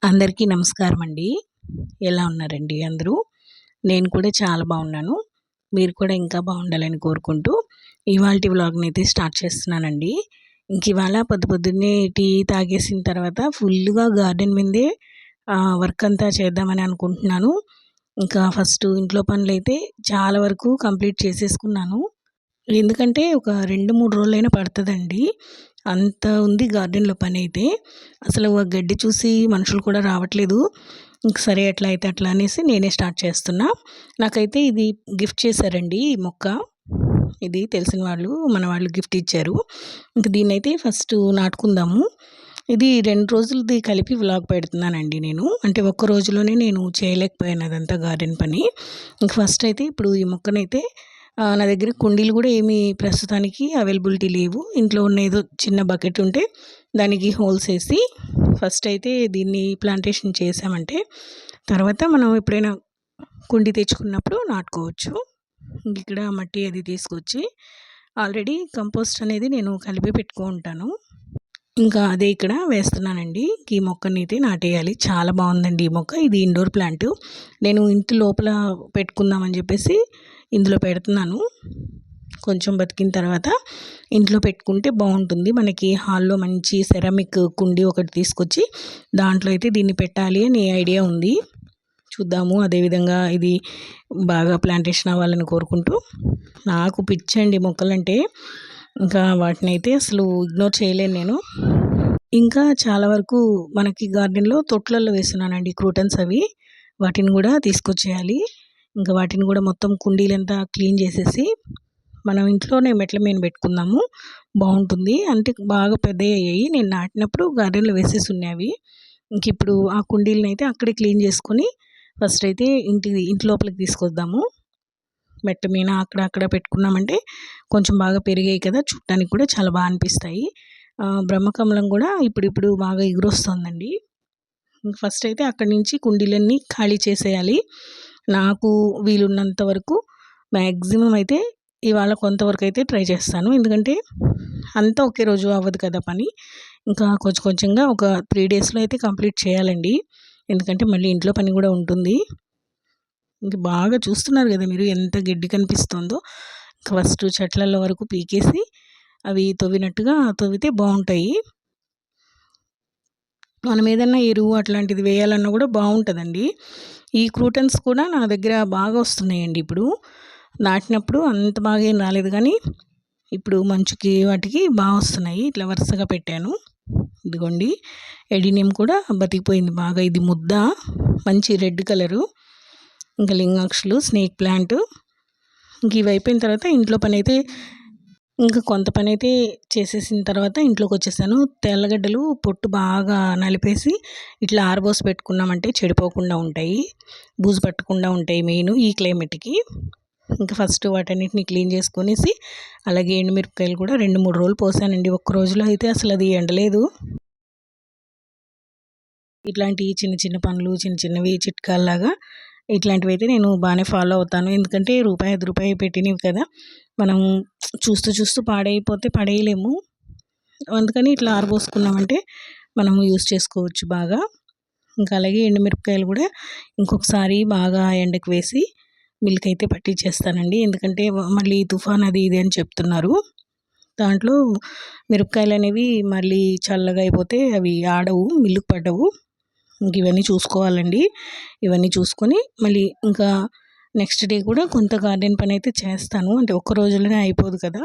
అందరికీ నమస్కారం అండి. ఎలా ఉన్నారండి అందరూ? నేను కూడా చాలా బాగున్నాను. మీరు కూడా ఇంకా బాగుండాలని కోరుకుంటూ ఇవాల్టి వ్లాగ్‌నైతే స్టార్ట్ చేస్తున్నానండి. ఇవాళ పొద్దున్నే టీ తాగేసిన తర్వాత ఫుల్‌గా గార్డెన్ మీదే వర్క్ అంతా చేద్దామని అనుకుంటున్నాను. ఇంకా ఫస్ట్ ఇంట్లో పనులైతే చాలా వరకు కంప్లీట్ చేసేసుకున్నాను. ఎందుకంటే ఒక 2, 3 రోజులైనా పడతదండి. అంత ఉంది గార్డెన్‌లో పనైతే. అసలు గడ్డి చూసి మనుషులు కూడా రావట్లేదు. ఇంక సరే ఎట్లా అయితే అట్లా అనేసి నేనే స్టార్ట్ చేస్తున్నా. నాకైతే ఇది గిఫ్ట్ చేశారండి ఈ మొక్క. ఇది తెలిసిన వాళ్ళు, మన వాళ్ళు గిఫ్ట్ ఇచ్చారు. ఇంక దీన్నైతే ఫస్ట్ నాటుకుందాము. ఇది 2 రోజులది కలిపి వ్లాగ్ పెడుతున్నానండి నేను. అంటే ఒక్క రోజులోనే నేను చేయలేకపోయాను అదంతా గార్డెన్ పని. ఇంక ఫస్ట్ అయితే ఇప్పుడు ఈ మొక్కనైతే నా దగ్గర కుండీలు కూడా ఏమీ ప్రస్తుతానికి అవైలబిలిటీ లేవు. ఇంట్లో ఉన్న ఏదో చిన్న బకెట్ ఉంటే దానికి హోల్స్ వేసి ఫస్ట్ అయితే దీన్ని ప్లాంటేషన్ చేసామంటే తర్వాత మనం ఎప్పుడైనా కుండీ తెచ్చుకున్నప్పుడు నాటుకోవచ్చు. ఇక్కడ మట్టి అది తీసుకొచ్చి ఆల్రెడీ కంపోస్ట్ అనేది నేను కలిపి పెట్టుకుంటాను. ఇంకా అదే ఇక్కడ వేస్తున్నానండి. ఈ మొక్కని అయితే నాటేయాలి. చాలా బాగుందండి ఈ మొక్క. ఇది ఇండోర్ ప్లాంట్. నేను ఇంటి లోపల పెట్టుకుందామని చెప్పేసి ఇందులో పెడుతున్నాను. కొంచెం బతికిన తర్వాత ఇంట్లో పెట్టుకుంటే బాగుంటుంది. మనకి హాల్లో మంచి సెరామిక్ కుండీ ఒకటి తీసుకొచ్చి దాంట్లో అయితే దీన్ని పెట్టాలి అని ఐడియా ఉంది. చూద్దాము. అదేవిధంగా ఇది బాగా ప్లాంటేషన్ అవ్వాలని కోరుకుంటూ, నాకు పిచ్చండి మొక్కలంటే. ఇంకా వాటిని అయితే అసలు ఇగ్నోర్ చేయలేను నేను. ఇంకా చాలా వరకు మనకి గార్డెన్లో తొట్లల్లో వేస్తున్నానండి క్రూటన్స్ అవి. వాటిని కూడా తీసుకొచ్చేయాలి. ఇంకా వాటిని కూడా మొత్తం కుండీలంతా క్లీన్ చేసేసి మనం ఇంట్లోనే మెట్ల మీద పెట్టుకుందాము, బాగుంటుంది. అంటే బాగా పెద్దవి అయ్యాయి. నేను నాటినప్పుడు గార్డెన్లో వేసేసి ఉన్నాయి. ఇంక ఇప్పుడు ఆ కుండీలను అయితే అక్కడే క్లీన్ చేసుకొని ఫస్ట్ అయితే ఇంటి లోపలికి తీసుకొద్దాము. మెట్ల మీద అక్కడ పెట్టుకున్నామంటే కొంచెం బాగా పెరిగాయి కదా, చూడటానికి కూడా చాలా బాగా అనిపిస్తాయి. బ్రహ్మకమలం కూడా ఇప్పుడు బాగా ఎగురొస్తుందండి. ఫస్ట్ అయితే అక్కడి నుంచి కుండీలన్నీ ఖాళీ చేసేయాలి. నాకు వీలున్నంత వరకు మ్యాక్సిమం అయితే ఇవాళ కొంతవరకు అయితే ట్రై చేస్తాను. ఎందుకంటే అంతా ఒకే రోజు అవ్వదు కదా పని. ఇంకా కొంచెం కొంచెంగా ఒక 3 డేస్లో అయితే కంప్లీట్ చేయాలండి. ఎందుకంటే మళ్ళీ ఇంట్లో పని కూడా ఉంటుంది. ఇంక బాగా చూస్తున్నారు కదా మీరు ఎంత గడ్డి కనిపిస్తుందో. ఫస్ట్ చెట్లలో వరకు పీకేసి అవి తవ్వినట్టుగా తవ్వితే బాగుంటాయి. మనం ఏదన్నా ఎరువు అట్లాంటిది వేయాలన్నా కూడా బాగుంటుందండి. ఈ క్రూటన్స్ కూడా నా దగ్గర బాగా వస్తున్నాయండి. ఇప్పుడు నాటినప్పుడు అంత బాగా ఏం రాలేదు, కానీ ఇప్పుడు మంచుకి వాటికి బాగా వస్తున్నాయి. ఇట్లా వరుసగా పెట్టాను. ఇదిగోండి ఎడినియం కూడా బతికిపోయింది బాగా. ఇది ముద్ద మంచి రెడ్ కలరు. ఇంకా లింగాక్షులు, స్నేక్ ప్లాంట్. ఇంక ఇవి అయిపోయిన తర్వాత ఇంట్లో పని అయితే ఇంకా కొంత పని అయితే చేసేసిన తర్వాత ఇంట్లోకి వచ్చేసాను. తెల్లగడ్డలు పొట్టు బాగా నలిపేసి ఇట్లా ఆరబోసి పెట్టుకున్నామంటే చెడిపోకుండా ఉంటాయి, బూజు పట్టకుండా ఉంటాయి మెయిన్ ఈ క్లైమేట్కి. ఇంకా ఫస్ట్ వాటన్నిటిని క్లీన్ చేసుకొనేసి అలాగే ఎండుమిరపకాయలు కూడా 2, 3 రోజులు పోసానండి. ఒక్క రోజులో అయితే అసలు అది ఎండలేదు. ఇట్లాంటి చిన్న చిన్న పనులు, చిన్న చిన్నవి చిట్కాల్లాగా ఇట్లాంటివి అయితే నేను బాగానే ఫాలో అవుతాను. ఎందుకంటే రూపాయి, 10 రూపాయి పెట్టినవి కదా, మనం చూస్తూ చూస్తూ పాడైపోతే పడేయలేము. అందుకని ఇట్లా ఆరబోసుకున్నామంటే మనము యూస్ చేసుకోవచ్చు బాగా. ఇంకా అలాగే ఎండుమిరపకాయలు కూడా ఇంకొకసారి బాగా ఎండకు వేసి మిల్క్ అయితే పట్టించేస్తానండి. ఎందుకంటే మళ్ళీ తుఫాన్ అది ఇది అని చెప్తున్నారు. దాంట్లో మిరపకాయలు అనేవి మళ్ళీ చల్లగా అయిపోతే అవి ఆడవు, మిల్లుకు పడ్డవు. ఇంక ఇవన్నీ చూసుకోవాలండి. ఇవన్నీ చూసుకొని మళ్ళీ ఇంకా నెక్స్ట్ డే కూడా కొంత గార్డెన్ పని అయితే చేస్తాను. అంటే ఒక్క రోజులోనే అయిపోదు కదా,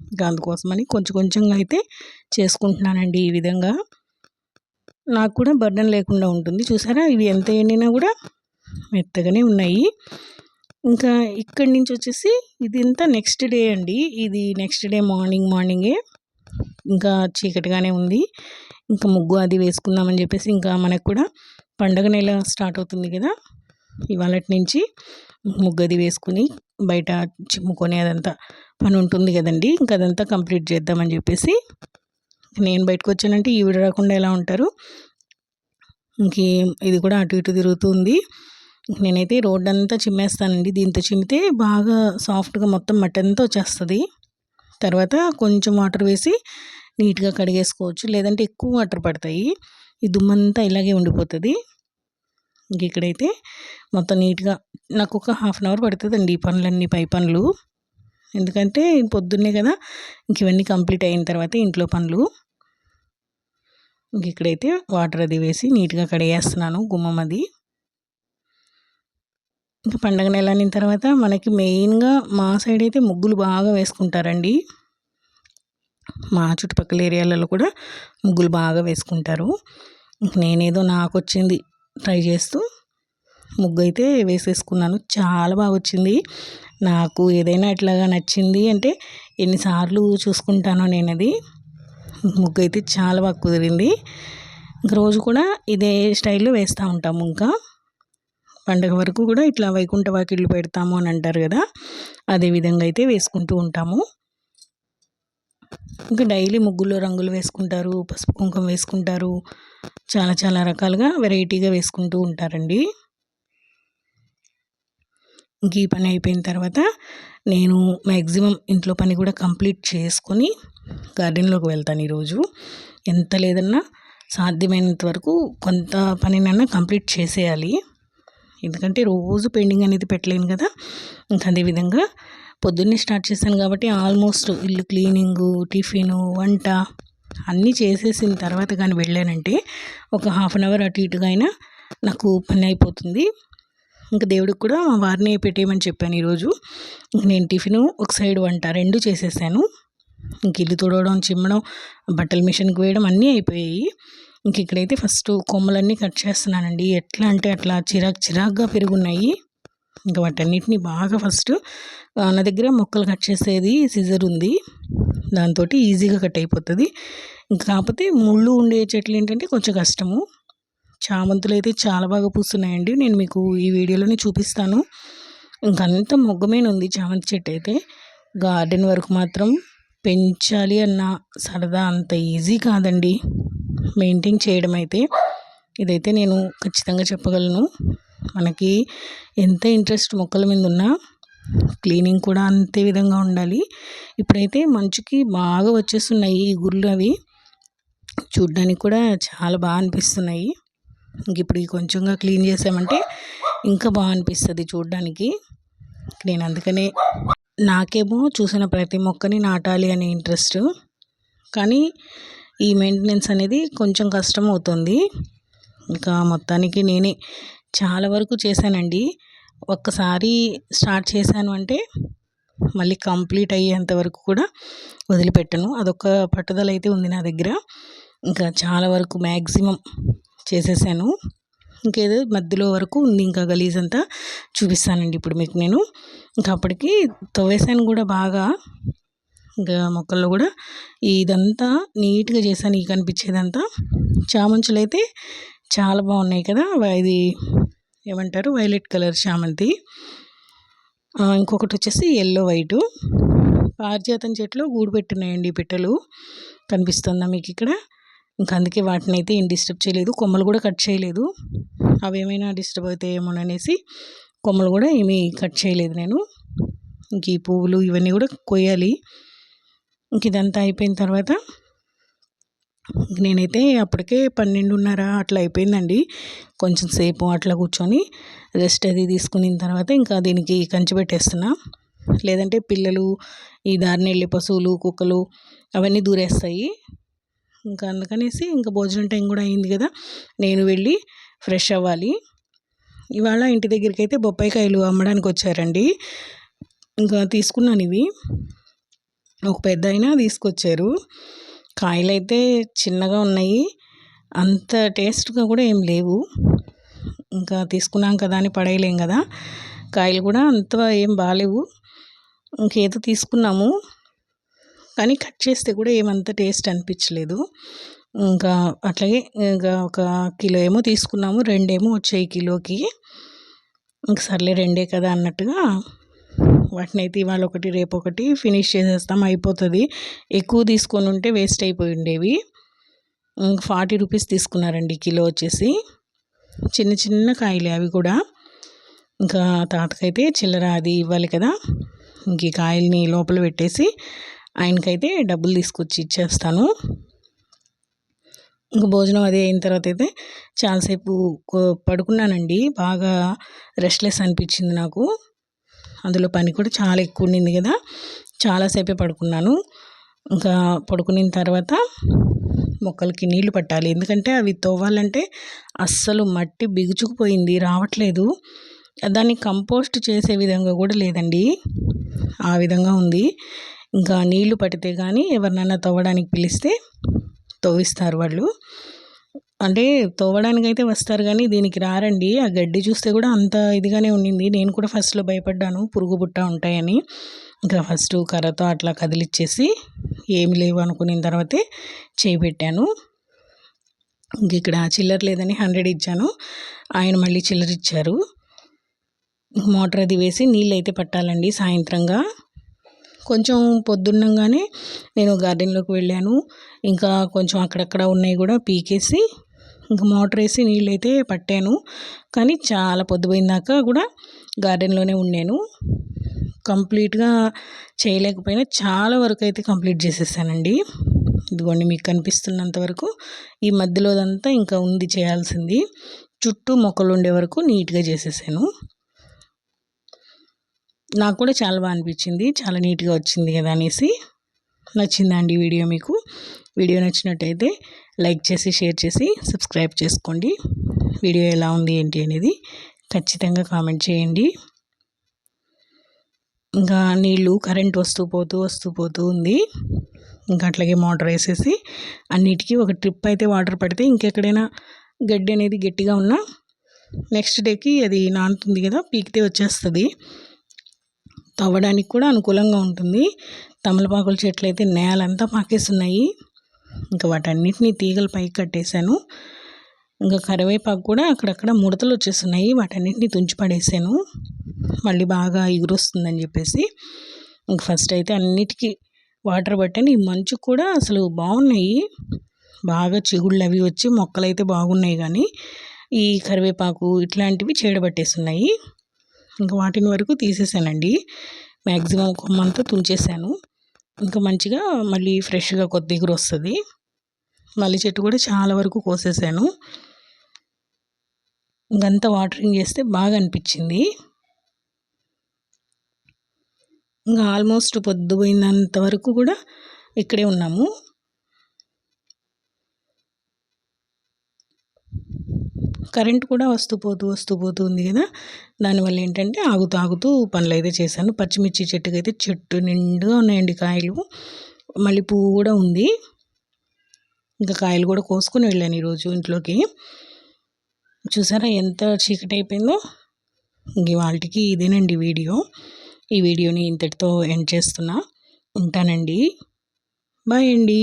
ఇంకా అందుకోసమని కొంచెం కొంచెంగా అయితే చేసుకుంటున్నానండి. ఈ విధంగా నాకు కూడా బర్డెన్ లేకుండా ఉంటుంది. చూసారా ఇవి ఎంత ఎండినా కూడా మెత్తగానే ఉన్నాయి. ఇంకా ఇక్కడి నుంచి వచ్చేసి ఇది ఇంత నెక్స్ట్ డే అండి. ఇది నెక్స్ట్ డే మార్నింగే ఇంకా చీకటిగానే ఉంది. ఇంకా ముగ్గు అది వేసుకుందామని చెప్పేసి ఇంకా మనకు కూడా పండగ నెల స్టార్ట్ అవుతుంది కదా, ఇవాళటి నుంచి ముగ్గు అది వేసుకుని బయట చిమ్ముకొని అదంతా పని ఉంటుంది కదండి. ఇంకా అదంతా కంప్లీట్ చేద్దామని చెప్పేసి నేను బయటకు వచ్చానంటే ఈవిడ రాకుండా ఎలా ఉంటారు. ఇంకేం ఇది కూడా అటు ఇటు తిరుగుతుంది. నేనైతే రోడ్ అంతా చిమ్మేస్తానండి. దీంతో చిమ్మితే బాగా సాఫ్ట్గా మొత్తం మట్టి అంతా వచ్చేస్తుంది. తర్వాత కొంచెం వాటర్ వేసి నీట్గా కడిగేసుకోవచ్చు. లేదంటే ఎక్కువ వాటర్ పడతాయి. ఈ దుమ్మంతా ఇలాగే ఉండిపోతుంది. ఇంక ఇక్కడైతే మొత్తం నీట్గా నాకు ఒక హాఫ్ అన్ అవర్ పడుతుందండి ఈ పనులన్నీ, పై పనులు. ఎందుకంటే పొద్దున్నే కదా, ఇంక ఇవన్నీ కంప్లీట్ అయిన తర్వాత ఇంట్లో పనులు. ఇంక ఇక్కడైతే వాటర్ అది వేసి నీట్గా కడిగేస్తున్నాను గుమ్మం అది. ఇంకా పండగ నెల అయిన తర్వాత మనకి మెయిన్గా మా సైడ్ అయితే ముగ్గులు బాగా వేసుకుంటారండి. మా చుట్టుపక్కల ఏరియాలలో కూడా ముగ్గులు బాగా వేసుకుంటారు. నేనేదో నాకు వచ్చింది ట్రై చేస్తూ ముగ్గు అయితే వేసేసుకున్నాను. చాలా బాగా వచ్చింది. నాకు ఏదైనా ఇట్లాగా నచ్చింది అంటే ఎన్నిసార్లు చూసుకుంటానో నేను అది. ముగ్గు అయితే చాలా బాగా కుదిరింది. రోజు కూడా ఇదే స్టైల్లో వేస్తూ ఉంటాము. ఇంకా పండగ వరకు కూడా ఇట్లా వైకుంఠ వాకిళ్ళు పెడతాము అని అంటారు కదా, అదే విధంగా అయితే వేసుకుంటూ ఉంటాము. ఇంకా డైలీ ముగ్గులో రంగులు వేసుకుంటారు, పసుపు కుంకుమ వేసుకుంటారు, చాలా చాలా రకాలుగా వెరైటీగా వేసుకుంటూ ఉంటారండి. ఇంక ఈ పని అయిపోయిన తర్వాత నేను మ్యాక్సిమం ఇంట్లో పని కూడా కంప్లీట్ చేసుకొని గార్డెన్లోకి వెళ్తాను. ఈరోజు ఎంత లేదన్నా సాధ్యమైనంత వరకు కొంత పనినన్నా కంప్లీట్ చేసేయాలి. ఎందుకంటే రోజు పెండింగ్ అనేది పెట్టలేను కదా. ఇంకా అదేవిధంగా పొద్దున్నే స్టార్ట్ చేశాను కాబట్టి ఆల్మోస్ట్ ఇల్లు క్లీనింగు, టిఫిను, వంట అన్నీ చేసేసిన తర్వాత కానీ వెళ్ళానంటే ఒక హాఫ్ అన్ అవర్ అటు ఇటుగా అయినా నాకు పని అయిపోతుంది. ఇంకా దేవుడికి కూడా మా వారిని పెట్టేయమని చెప్పాను ఈరోజు. నేను టిఫిను ఒక సైడ్ వంట రెండు చేసేసాను. ఇంక ఇల్లు తుడవడం, చిమ్మడం, బట్టల మిషన్కి వేయడం అన్నీ అయిపోయాయి. ఇంక ఇక్కడైతే ఫస్ట్ కొమ్మలన్నీ కట్ చేస్తున్నానండి. ఎట్లా అంటే అట్లా చిరాగ్గా పెరుగున్నాయి. ఇంకా వాటన్నిటిని బాగా ఫస్ట్ నా దగ్గర మొక్కలు కట్ చేసేది సిజర్ ఉంది, దాంతో ఈజీగా కట్ అయిపోతుంది. ఇంకా కాకపోతే ముళ్ళు ఉండే చెట్లు ఏంటంటే కొంచెం కష్టము. చామంతులు అయితే చాలా బాగా పూస్తున్నాయండి. నేను మీకు ఈ వీడియోలోనే చూపిస్తాను. ఇంకంత మొగ్గమేన ఉంది చామంతి చెట్టు అయితే. గార్డెన్ వరకు మాత్రం పెంచాలి అన్న సరదా అంత ఈజీ కాదండి మెయింటైన్ చేయడం అయితే. ఇదైతే నేను ఖచ్చితంగా చెప్పగలను. మనకి ఎంత ఇంట్రెస్ట్ మొక్కల మీద ఉన్నా క్లీనింగ్ కూడా అంతే విధంగా ఉండాలి. ఇప్పుడైతే మంచుకి బాగా వచ్చేస్తున్నాయి ఈ గుర్లు, అవి చూడ్డానికి కూడా చాలా బాగా అనిపిస్తున్నాయి. ఇంక ఇప్పుడు కొంచెంగా క్లీన్ చేసామంటే ఇంకా బాగా అనిపిస్తుంది చూడ్డానికి. నేను అందుకనే నాకేమో చూసిన ప్రతి మొక్కని నాటాలి అనే ఇంట్రెస్ట్, కానీ ఈ మెయింటెనెన్స్ అనేది కొంచెం కష్టం అవుతుంది. ఇంకా మొత్తానికి నేనే చాలా వరకు చేశానండి. ఒక్కసారి స్టార్ట్ చేశాను అంటే మళ్ళీ కంప్లీట్ అయ్యేంత వరకు కూడా వదిలిపెట్టను. అదొక పట్టుదల అయితే ఉంది నా దగ్గర. ఇంకా చాలా వరకు మ్యాక్సిమం చేసేసాను. ఇంకేదో మధ్యలో వరకు ఉంది, ఇంకా గలీజ్ అంతా చూపిస్తానండి ఇప్పుడు మీకు నేను. ఇంకా అప్పటికి తవ్వేసాను కూడా బాగా. ఇంకా మొక్కల్లో కూడా ఇదంతా నీట్గా చేశాను. ఈ కనిపించేదంతా చామంతులు అయితే చాలా బాగున్నాయి కదా. ఇది ఏమంటారు, వైలెట్ కలర్ చామంతి. ఇంకొకటి వచ్చేసి ఎల్లో వైటు. పారిజాతం చెట్లు గూడు పెట్టున్నాయండి పిట్టలు, కనిపిస్తుందా మీకు ఇక్కడ. ఇంకా అందుకే వాటిని అయితే ఏం డిస్టర్బ్ చేయలేదు, కొమ్మలు కూడా కట్ చేయలేదు. అవి ఏమైనా డిస్టర్బ్ అవుతాయేమోననేసి కొమ్మలు కూడా ఏమీ కట్ చేయలేదు నేను. ఇంక ఈ పువ్వులు ఇవన్నీ కూడా కొయ్యాలి. ఇంక ఇదంతా అయిపోయిన తర్వాత నేనైతే అప్పటికే 12:30 అట్లా అయిపోయిందండి. కొంచెం సేపు అట్లా కూర్చొని రెస్ట్ అది తీసుకున్న తర్వాత ఇంకా దీనికి కంచి పెట్టేస్తున్నా. లేదంటే పిల్లలు, ఈ దారిని వెళ్ళే పశువులు, కుక్కలు అవన్నీ దూరేస్తాయి. ఇంకా అందుకనేసి ఇంకా భోజనం టైం కూడా అయింది కదా, నేను వెళ్ళి ఫ్రెష్ అవ్వాలి. ఇవాళ ఇంటి దగ్గరికి అయితే బొప్పాయికాయలు అమ్మడానికి వచ్చారండి. ఇంకా తీసుకున్నాను. ఇవి ఒక పెద్ద అయినా తీసుకొచ్చారు. కాయలు అయితే చిన్నగా ఉన్నాయి, అంత టేస్ట్గా కూడా ఏం లేవు. ఇంకా తీసుకున్నాం కదా అని పడేయలేం కదా. కాయలు కూడా అంత ఏం బాగాలేవు. ఇంకేదో తీసుకున్నాము కానీ కట్ చేస్తే కూడా ఏమంత టేస్ట్ అనిపించలేదు. ఇంకా అట్లాగే ఇంకా ఒక కిలో ఏమో తీసుకున్నాము, 2 ఏమో వచ్చాయి కిలోకి. ఇంక సర్లే 2 కదా అన్నట్టుగా వాటిని అయితే ఇవాళ ఒకటి రేపు ఒకటి ఫినిష్ చేసేస్తాం, అయిపోతుంది. ఎక్కువ తీసుకొని ఉంటే వేస్ట్ అయిపోయి ఉండేవి. 40 రూపీస్ తీసుకున్నారండి కిలో వచ్చేసి. చిన్న చిన్న కాయలే అవి కూడా. ఇంకా తాతకైతే చిల్లర అది ఇవ్వాలి కదా, ఇంక ఈ కాయల్ని లోపల పెట్టేసి ఆయనకైతే డబ్బులు తీసుకొచ్చి ఇచ్చేస్తాను. ఇంక భోజనం అది అయిన తర్వాత అయితే చాలాసేపు పడుకున్నానండి. బాగా రెస్ట్‌లెస్ అనిపించింది నాకు. అందులో పని కూడా చాలా ఎక్కువ ఉండింది కదా! చాలాసేపే పడుకున్నాను. ఇంకా పడుకునిన తర్వాత మొక్కలకి నీళ్లు పట్టాలి. ఎందుకంటే అవి తవ్వాలంటే అస్సలు మట్టి బిగుచుకుపోయింది, రావట్లేదు. దాన్ని కంపోస్ట్ చేసే విధంగా కూడా లేదండి. ఆ విధంగా ఉంది. ఇంకా నీళ్లు పట్టితే కానీ ఎవరినైనా తవ్వడానికి పిలిస్తే తవ్విస్తారు వాళ్ళు. అంటే తవ్వడానికైతే వస్తారు కానీ దీనికి రారండి. ఆ గడ్డి చూస్తే కూడా అంత ఇదిగానే ఉండింది. నేను కూడా ఫస్ట్‌లో భయపడ్డాను పురుగు బుట్ట ఉంటాయని. ఇంకా ఫస్టు కర్రతో అట్లా కదిలిచ్చేసి ఏమి లేవు అనుకున్న తర్వాతే చేయి పెట్టాను. ఇంక ఇక్కడ చిల్లర లేదని 100 ఇచ్చాను. ఆయన మళ్ళీ చిల్లర ఇచ్చారు. మోటార్ అది వేసి నీళ్ళైతే పట్టాలండి సాయంత్రంగా. కొంచెం పొద్దున్నంగానే నేను గార్డెన్‌లోకి వెళ్ళాను. ఇంకా కొంచెం అక్కడక్కడ ఉన్నాయి కూడా పీకేసి ఇంక మోటార్ వేసి నీళ్ళైతే పట్టాను. కానీ చాలా పొద్దుపోయిన దాకా కూడా గార్డెన్‌లోనే ఉన్నాను. కంప్లీట్‌గా చేయలేకపోయినా చాలా వరకు అయితే కంప్లీట్ చేసేసానండి. ఇదిగోండి మీకు కనిపిస్తున్నంత వరకు. ఈ మధ్యలోదంతా ఇంకా ఉంది చేయాల్సింది. చుట్టూ మొక్కలు ఉండే వరకు నీట్‌గా చేసేసాను. నాకు కూడా చాలా బాగా అనిపించింది. చాలా నీట్‌గా వచ్చింది కదా అనేసి. నచ్చిందా అండి వీడియో మీకు? వీడియో నచ్చినట్టయితే లైక్ చేసి, షేర్ చేసి, సబ్స్క్రైబ్ చేసుకోండి. వీడియో ఎలా ఉంది ఏంటి అనేది ఖచ్చితంగా కామెంట్ చేయండి. ఇంకా నీళ్ళు కరెంట్ వస్తూ పోతూ ఉంది. ఇంకా అట్లాగే మోటార్ వేసేసి అన్నిటికీ ఒక ట్రిప్ అయితే వాటర్ పడితే ఇంకెక్కడైనా గడ్డి అనేది గట్టిగా ఉన్నా నెక్స్ట్ డేకి అది నానుతుంది కదా, పీకితే వచ్చేస్తుంది. తవ్వడానికి కూడా అనుకూలంగా ఉంటుంది. తమలపాకుల చెట్లు అయితే నేలంతా పాకేస్తున్నాయి. ఇంకా వాటన్నిటిని తీగలు పైకి కట్టేశాను. ఇంకా కరివేపాకు కూడా అక్కడక్కడ ముడతలు వచ్చేస్తున్నాయి. వాటన్నిటిని తుంచి పడేసాను. మళ్ళీ బాగా ఎగురొస్తుందని చెప్పేసి ఇంక ఫస్ట్ అయితే అన్నిటికీ వాటర్ పట్టాను. ఈ మంచు కూడా అసలు బాగున్నాయి. బాగా చిగుళ్ళు అవి వచ్చి మొక్కలైతే బాగున్నాయి. కానీ ఈ కరివేపాకు ఇట్లాంటివి చీడబట్టేస్తున్నాయి. ఇంకా వాటిని వరకు తీసేసానండి. మ్యాక్సిమం కొమ్మంతా తుంచేసాను. ఇంకా మంచిగా మళ్ళీ ఫ్రెష్గా కొత్త ఎగురు వస్తుంది. మల్లి చెట్టు కూడా చాలా వరకు కోసేసాను. ఇంకంతా వాటరింగ్ చేస్తే బాగా అనిపించింది. ఇంకా ఆల్మోస్ట్ పొద్దుపోయినంత వరకు కూడా ఇక్కడే ఉన్నాము. కరెంట్ కూడా వస్తూ పోతూ ఉంది కదా, దానివల్ల ఏంటంటే ఆగుతూ పనులు అయితే చేశాను. పచ్చిమిర్చి చెట్టుకైతే చెట్టు నిండుగా ఉన్నాయండి కాయలు. మళ్ళీ పువ్వు కూడా ఉంది. ఇంకా కాయలు కూడా కోసుకొని వెళ్ళాను ఈరోజు ఇంట్లోకి. చూసారా ఎంత చీకటి అయిపోయిందో. ఇంక ఇవాళకి ఇదేనండి వీడియో. ఈ వీడియోని ఇంతటితో ఎండ్ చేస్తున్నా. ఉంటానండి. బాయ్ అండి.